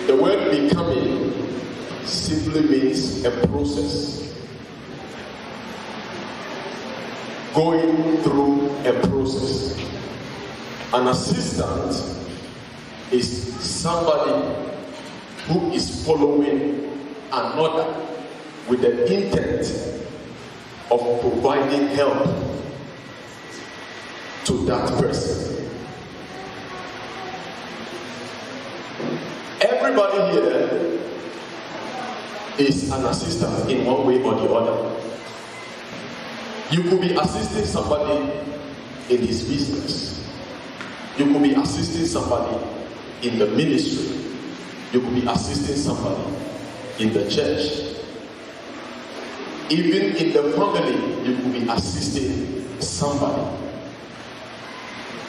The word becoming simply means a process. Going through a process. An assistant is somebody who is following another with the intent of providing help to that person. Everybody here is an assistant in one way or the other. You could be assisting somebody in his business. You could be assisting somebody in the ministry. You could be assisting somebody in the church. Even in the family, you could be assisting somebody.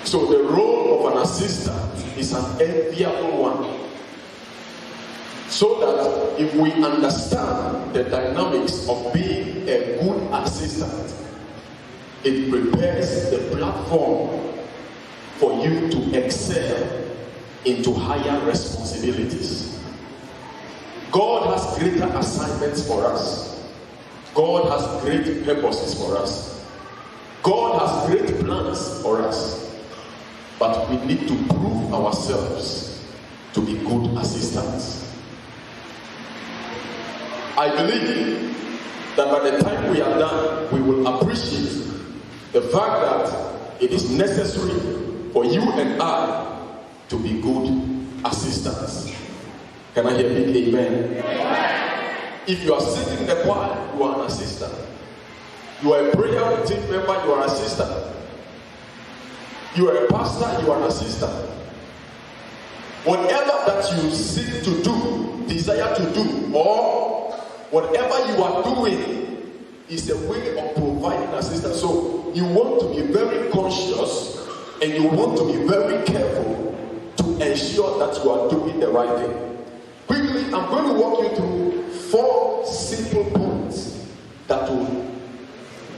So the role of an assistant is an enviable one. So that if we understand the dynamics of being a good assistant, it prepares the platform for you to excel into higher responsibilities. God has greater assignments for us. God has great purposes for us. God has great plans for us. But we need to prove ourselves to be good assistants. I believe that by the time we are done, we will appreciate the fact that it is necessary for you and I to be good assistants. Can I hear big amen? If you are sitting in the choir, you are an assistant. You are a prayer team member, you are an assistant. You are a pastor, you are an assistant. Whatever that you seek to do, desire to do, or whatever you are doing is a way of providing assistance. So you want to be very conscious and you want to be very careful to ensure that you are doing the right thing. Quickly, I'm going to walk you through 4 simple points that will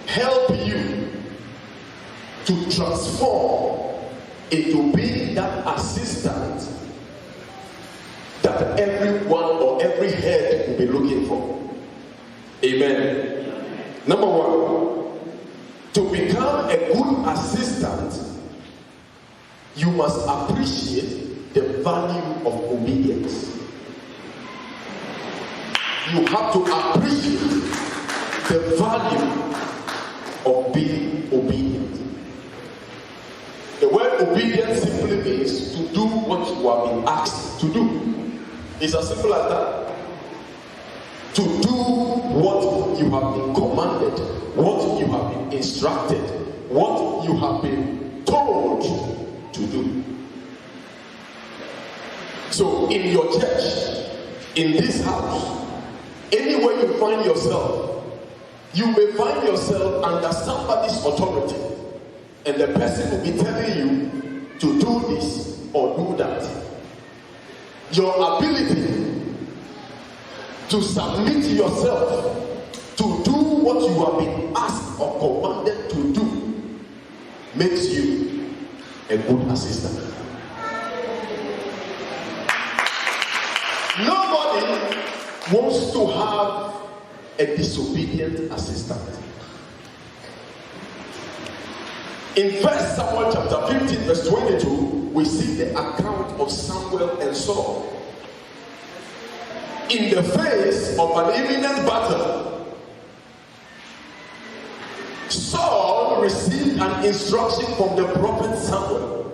help you to transform into being that assistant that everyone or every head will be looking for. Amen. Number 1, to become a good assistant, you must appreciate the value of obedience. You have to appreciate the value of being obedient. The word obedience simply means to do what you have been asked to do. It's as simple as that. To do what you have been commanded, what you have been instructed, what you have been told to do. So in your church, in this house, anywhere you find yourself, you may find yourself under somebody's authority, and the person will be telling you to do this or do that. Your ability to submit yourself to do what you have been asked or commanded to do makes you a good assistant. Nobody wants to have a disobedient assistant. In 1 Samuel chapter 15 verse 22, we see the account of Samuel and Saul. In the face of an imminent battle, Saul received an instruction from the prophet Samuel.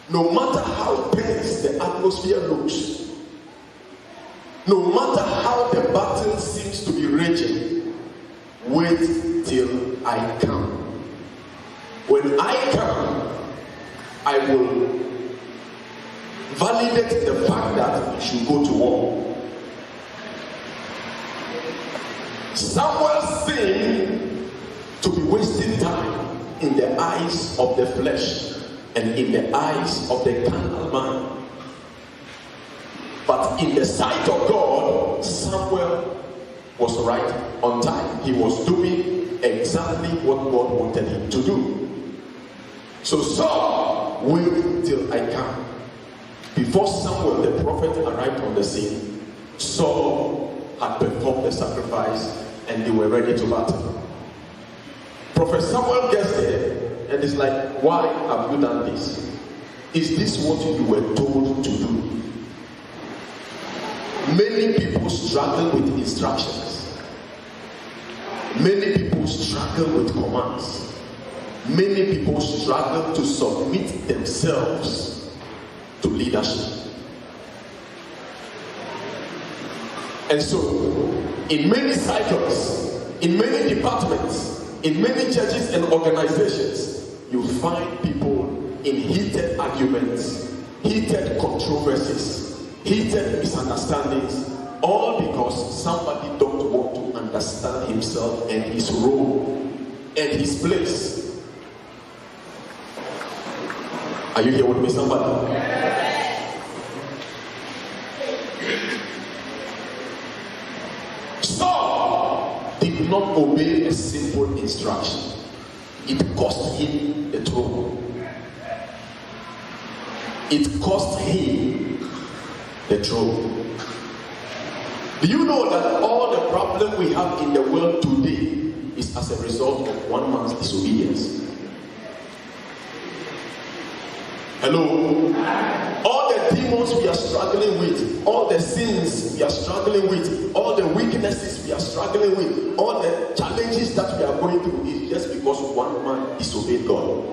No matter how tense the atmosphere looks, no matter how the battle seems to be raging, wait till I come. When I come, I will validate the fact that you should go to war. Samuel seemed to be wasting time in the eyes of the flesh and in the eyes of the carnal man. But in the sight of God, Samuel was right on time. He was doing exactly what God wanted him to do. So Saul, wait till I come Before Samuel the prophet arrived on the scene, Saul had performed the sacrifice and they were ready to battle. Prophet Samuel gets there and is like, why have you done this? Is this what you were told to do? Many people struggle with instructions. Many people struggle with commands. Many people struggle to submit themselves to leadership. And so, in many cycles, in many departments, in many churches and organizations, you find people in heated arguments, heated controversies, heated misunderstandings, all because somebody don't want to understand himself and his role and his place. Are you here with me, somebody? Saul did not obey a simple instruction. It cost him the throne. It cost him the throne. Do you know that all the problem we have in the world today is as a result of one man's disobedience? Hello? All the demons we are struggling with, all the sins we are struggling with, all the weaknesses we are struggling with, all the challenges that we are going through is just because one man disobeyed God.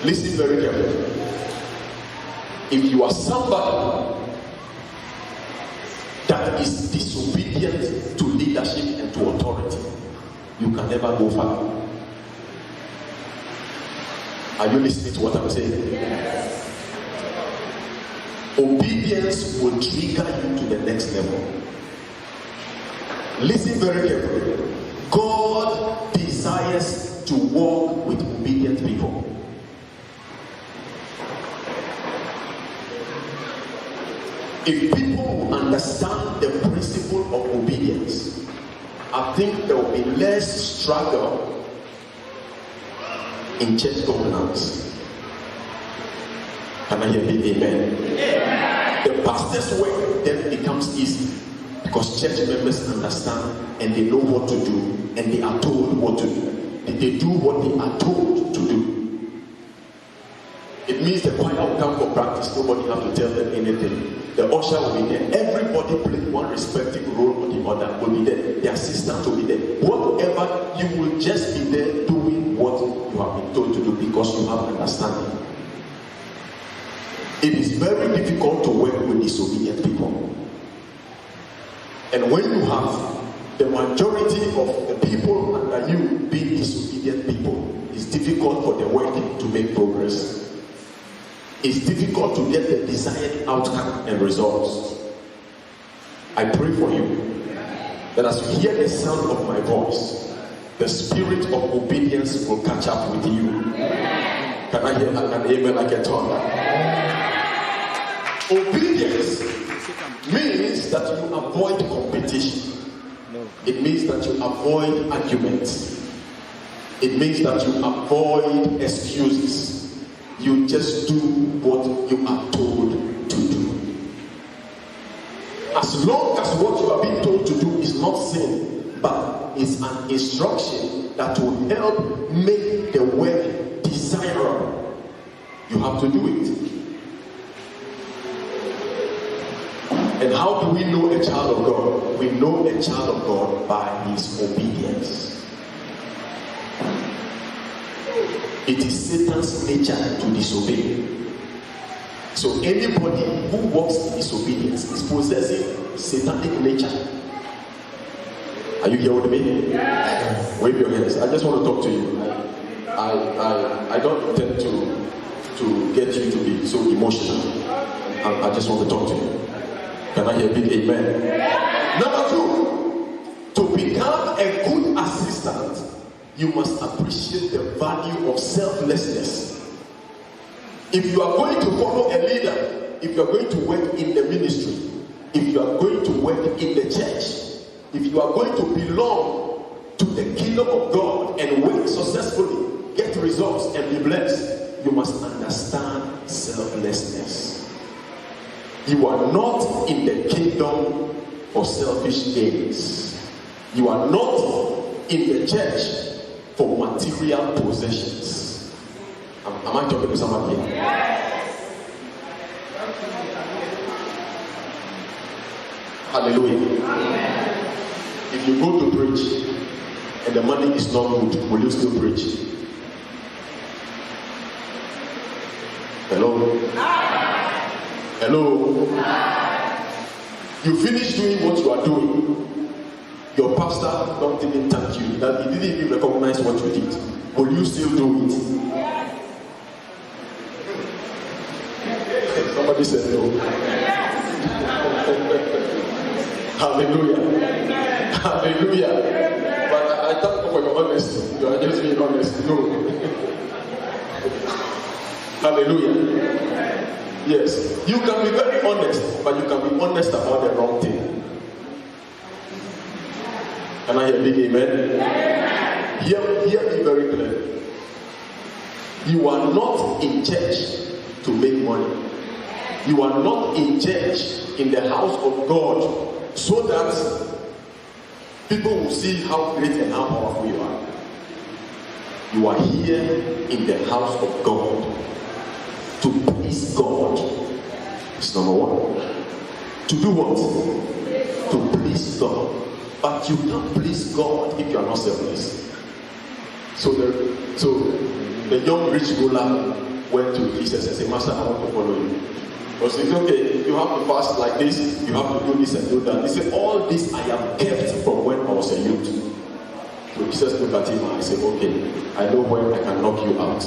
Listen very carefully. If you are somebody that is disobedient to leadership and to authority, you can never go far. Are you listening to what I'm saying? Yes. Obedience will trigger you to the next level. Listen very carefully. God desires to walk with obedient people. If people will understand the principle of obedience, I think there will be less struggle in church governance. Can I hear it? Amen. The pastor's work then becomes easy because church members understand and they know what to do and they are told what to do. They do what they are told to do. It means the choir will come for practice. Nobody have to tell them anything. The usher will be there. Everybody playing one respective role or the other will be there. The assistant will be there. Whatever, you will just be there doing what you have been told to do because you have understanding. It is very difficult to work with disobedient people. And when you have the majority of the people under you being disobedient people, it's difficult for the work to make progress. It's difficult to get the desired outcome and results. I pray for you that as you hear the sound of my voice, the spirit of obedience will catch up with you. Can I hear an amen like a thunder? Obedience means that you avoid competition. It means that you avoid arguments. It means that you avoid excuses. You just do what you are told to do. As long as what you are being told to do is not sin, but is an instruction that will help make the work desirable, you have to do it. And how do we know a child of God? We know a child of God by his obedience. It is Satan's nature to disobey. So anybody who walks in disobedience is possessing satanic nature. Are you here with me? Yes. Wave your hands. I just want to talk to you. I don't intend to get you to be so emotional. I just want to talk to you. Can I hear a big amen? Yes. Number 2, to become a good assistant, you must appreciate the value of selflessness. If you are going to follow a leader, if you are going to work in the ministry, if you are going to work in the church, if you are going to belong to the kingdom of God and work successfully, get results and be blessed, you must understand selflessness. You are not in the kingdom for selfish gains. You are not in the church for material possessions. Am I talking to somebody here? Yes. Hallelujah. Amen. If you go to preach and the money is not good, will you still preach? Hello? Hello? You finish doing what you are doing. Your pastor don't even thank you. That he didn't even recognize what you did. Will you still do it? Somebody said no. Hallelujah. Hallelujah. But I thank you for your honesty. You are just being honest. No. Hallelujah. Yes. You can be very honest, but you can be honest about the wrong thing. Can I hear a big amen? Hear me very clearly. You are not in church to make money. You are not in church in the house of God so that people will see how great and how powerful you are. You are here in the house of God to please God. It's number one. To do what? To please God. But you can't please God if you are not selfless. So the young rich ruler went to Jesus and said, Master, I want to follow you. Because he said, okay, you have to fast like this, you have to do this and do that. He said, all this I have kept from when I was a youth. So Jesus looked at him and he said, okay, I know when I can knock you out.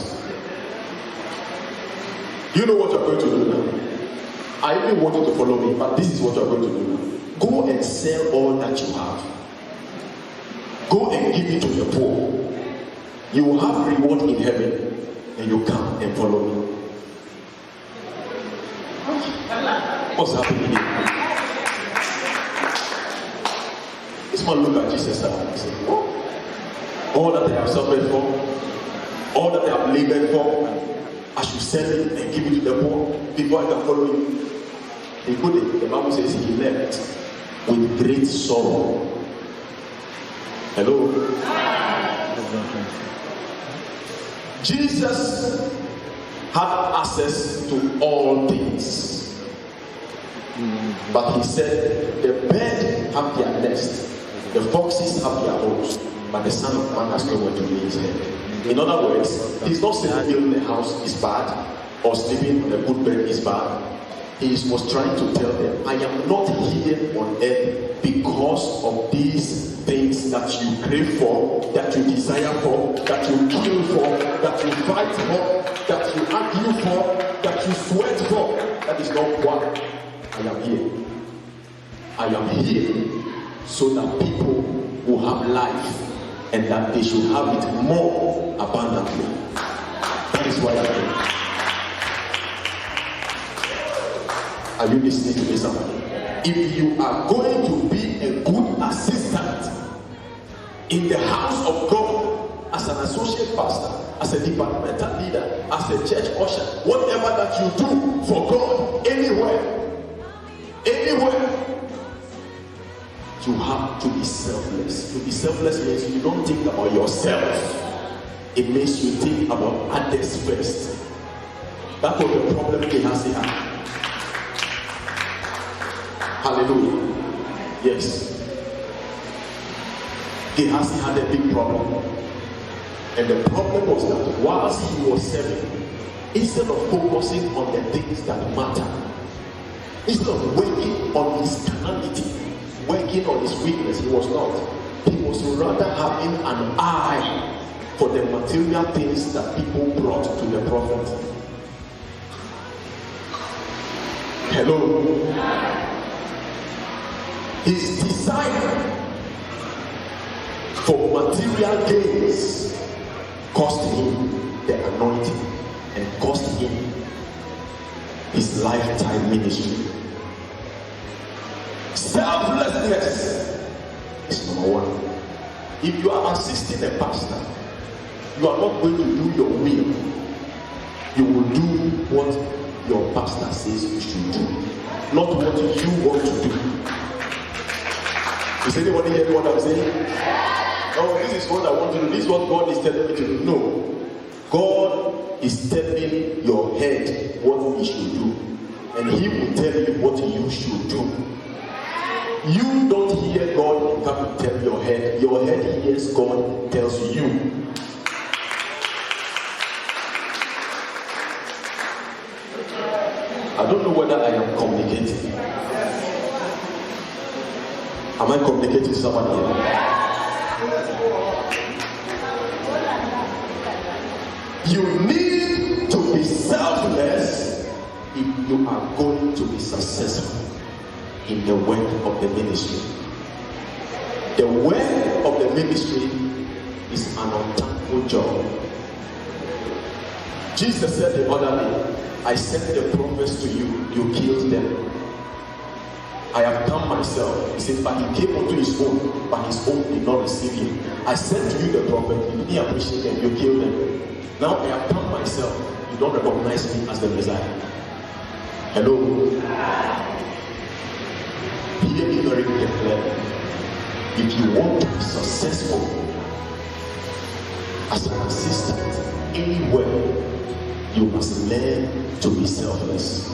You know what you're going to do now? I even want you to follow me, but this is what you're going to do now. Go and sell all that you have. Go and give it to the poor. You will have reward in heaven, and you come and follow me. What's happening here? This man looked at Jesus and said, oh, all that I have suffered for, all that I have labored for, I should sell it and give it to the poor before I can follow you. He put it, the Bible says he left with great sorrow. Hello? Jesus had access to all things. But he said, the birds have their nest, the foxes have their holes, but the Son of Man has nowhere to lay his head. In other words, he's not saying building a house is bad or sleeping on a good bed is bad. He was trying to tell them, I am not here on earth because of these things that you crave for, that you desire for, that you kill for, that you fight for, that you argue for, that you sweat for. That is not why I am here. I am here so that people will have life and that they should have it more abundantly. That is why I am here. Are you listening to me, somebody? If you are going to be a good assistant in the house of God, as an associate pastor, as a departmental leader, as a church usher, whatever that you do for God, anywhere, you have to be selfless. To be selfless means you don't think about yourself. It means you think about others first. That was the problem Gehazi had. Hallelujah. Yes. Gehazi had a big problem. And the problem was that whilst he was serving, instead of focusing on the things that matter, instead of working on his carnality, working on his weakness, he was not. He was rather having an eye for the material things that people brought to the prophet. Hello. His desire for material gains cost him the anointing and cost him his lifetime ministry. Selflessness is number one. If you are assisting a pastor You are not going to do your will. You will do what your pastor says you should do, not what you want to do. Is anybody hearing what I'm saying? Oh, this is what I want to do. This is what God is telling me to do. No. God is telling your head what he should do. And he will tell you what you should do. You don't hear God come and tell your head. Your head hears God tells you. I don't know whether I am communicating. Am I communicating to someone here? You need to be selfless if you are going to be successful in the work of the ministry. The work of the ministry is an unthankful job. Jesus said the other day, I sent the prophets to you, you killed them. I have come myself. He said, but he came unto his own, but his own did not receive him. I sent to you the prophet, you didn't appreciate them, you killed them. Now I have come myself, you don't recognize me as the Messiah. Hello? Hear me very clearly. If you want to be successful as an assistant anywhere, you must learn to be selfless.